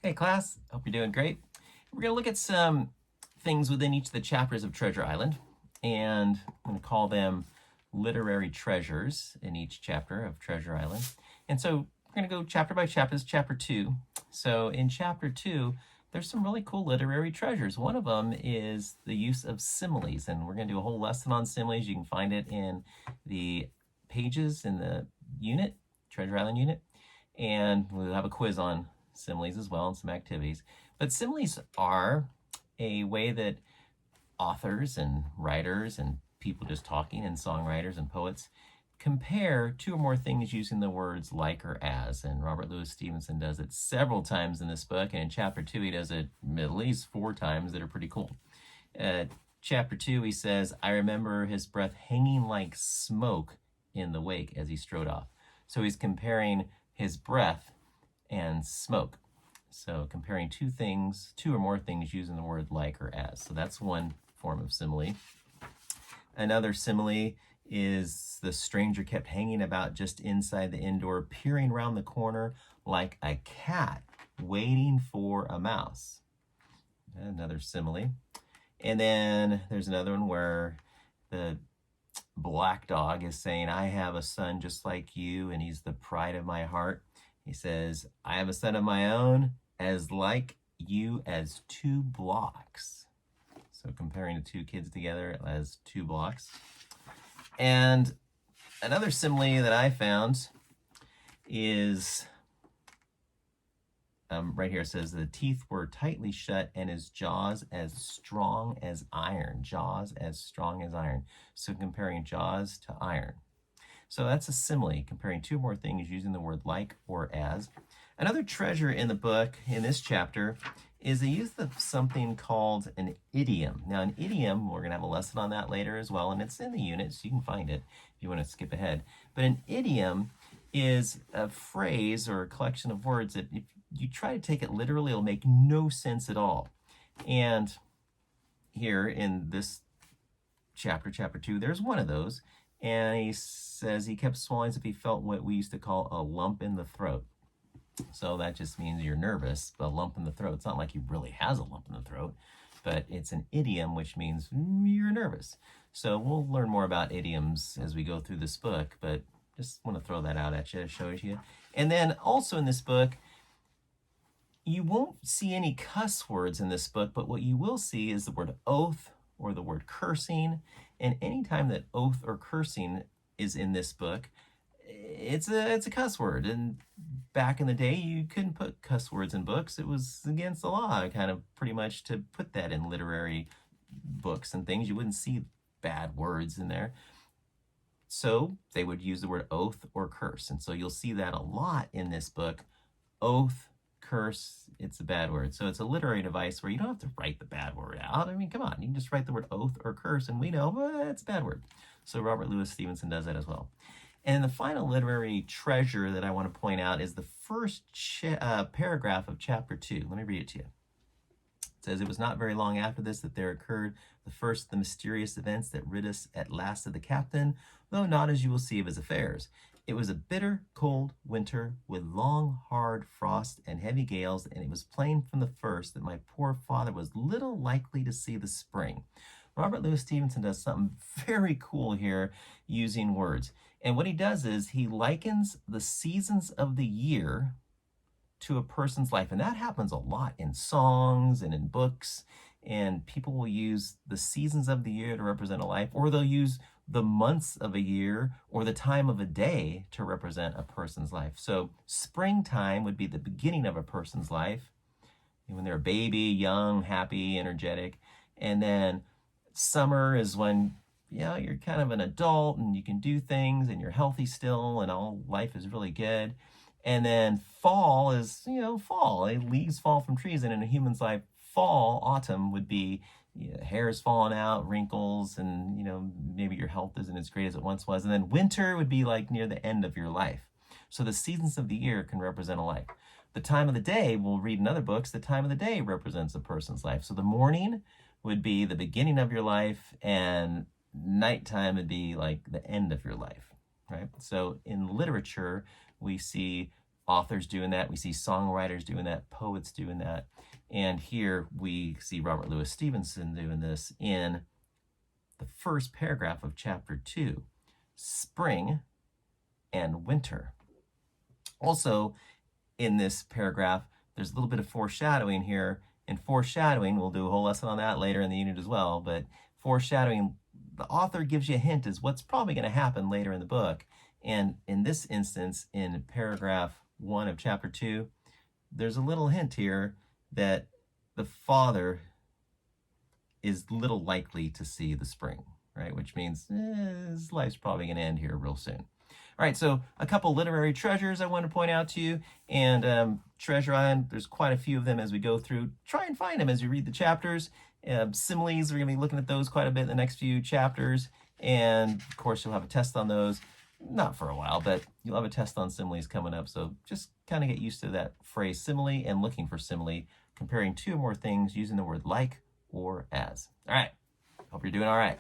Hey class, hope you're doing great. We're going to look at some things within each of the chapters of Treasure Island, and I'm going to call them literary treasures in each chapter of Treasure Island. And so we're going to go chapter by chapter. This is chapter 2. So in chapter 2, there's some really cool literary treasures. One of them is the use of similes, and we're going to do a whole lesson on similes. You can find it in the pages in the unit, Treasure Island unit, and we'll have a quiz on similes as well and some activities. But similes are a way that authors and writers and people just talking and songwriters and poets compare two or more things using the words like or as. And Robert Louis Stevenson does it several times in this book, and in chapter 2 he does it at least 4 times that are pretty cool. Chapter 2 he says, "I remember his breath hanging like smoke in the wake as he strode off." So he's comparing his breath and smoke. So comparing two or more things using the word like or as. So that's one form of simile. Another simile is the stranger kept hanging about just inside the inn door, peering around the corner like a cat waiting for a mouse. Another simile. And then there's another one where the black dog is saying, "I have a son just like you, and he's the pride of my heart." He says, "I have a son of my own, as like you as 2 blocks." So comparing the 2 kids together as 2 blocks. And another simile that I found is right here. It says, "The teeth were tightly shut and his jaws as strong as iron." Jaws as strong as iron. So comparing jaws to iron. So that's a simile, comparing 2 more things using the word like or as. Another treasure in the book, in this chapter, is the use of something called an idiom. Now, an idiom, we're going to have a lesson on that later as well, and it's in the unit, so you can find it if you want to skip ahead. But an idiom is a phrase or a collection of words that if you try to take it literally, it'll make no sense at all. And here in this chapter 2, there's one of those. And he says he kept swallowing as if he felt what we used to call a lump in the throat. So that just means you're nervous. A lump in the throat. It's not like he really has a lump in the throat, but it's an idiom, which means you're nervous. So we'll learn more about idioms as we go through this book, but just want to throw that out at you to show you. And then also in this book, you won't see any cuss words in this book, but what you will see is the word oath or the word cursing. And anytime that oath or cursing is in this book, it's a cuss word. And back in the day, you couldn't put cuss words in books. It was against the law, kind of pretty much, to put that in literary books and things. You wouldn't see bad words in there. So they would use the word oath or curse. And so you'll see that a lot in this book. Oath, curse, it's a bad word. So it's a literary device where you don't have to write the bad word out. I mean, come on, you can just write the word oath or curse and we know, well, it's a bad word. So Robert Louis Stevenson does that as well. And the final literary treasure that I want to point out is the first paragraph of chapter 2. Let me read it to you. It says, "It was not very long after this that there occurred the first of the mysterious events that rid us at last of the captain, though not as you will see of his affairs. It was a bitter, cold winter with long, hard frost and heavy gales, and it was plain from the first that my poor father was little likely to see the spring." Robert Louis Stevenson does something very cool here using words. And what he does is he likens the seasons of the year to a person's life. And that happens a lot in songs and in books. And people will use the seasons of the year to represent a life, or they'll use the months of a year or the time of a day to represent a person's life. So springtime would be the beginning of a person's life, when they're a baby, young, happy, energetic. And then summer is when you're kind of an adult and you can do things and you're healthy still and all life is really good. And then fall is, fall. Leaves fall from trees. And in a human's life, fall, autumn would be hair's falling out, wrinkles, and maybe your health isn't as great as it once was. And then winter would be like near the end of your life. So the seasons of the year can represent a life. The time of the day, we'll read in other books, the time of the day represents a person's life. So the morning would be the beginning of your life, and nighttime would be like the end of your life, right? So in literature, we see authors doing that. We see songwriters doing that, poets doing that. And here we see Robert Louis Stevenson doing this in the first paragraph of chapter 2, spring and winter. Also, in this paragraph, there's a little bit of foreshadowing here. And foreshadowing, we'll do a whole lesson on that later in the unit as well, but foreshadowing, the author gives you a hint as what's probably going to happen later in the book. And in this instance, in paragraph 1 of chapter 2, there's a little hint here that the father is little likely to see the spring, right? Which means his life's probably going to end here real soon. All right, so a couple literary treasures I want to point out to you. And Treasure Island, there's quite a few of them as we go through. Try and find them as you read the chapters. Similes, we're going to be looking at those quite a bit in the next few chapters. And of course, you'll have a test on those. Not for a while, but you'll have a test on similes coming up. So just kind of get used to that phrase simile and looking for simile, comparing two or more things using the word like or as. All right, hope you're doing all right.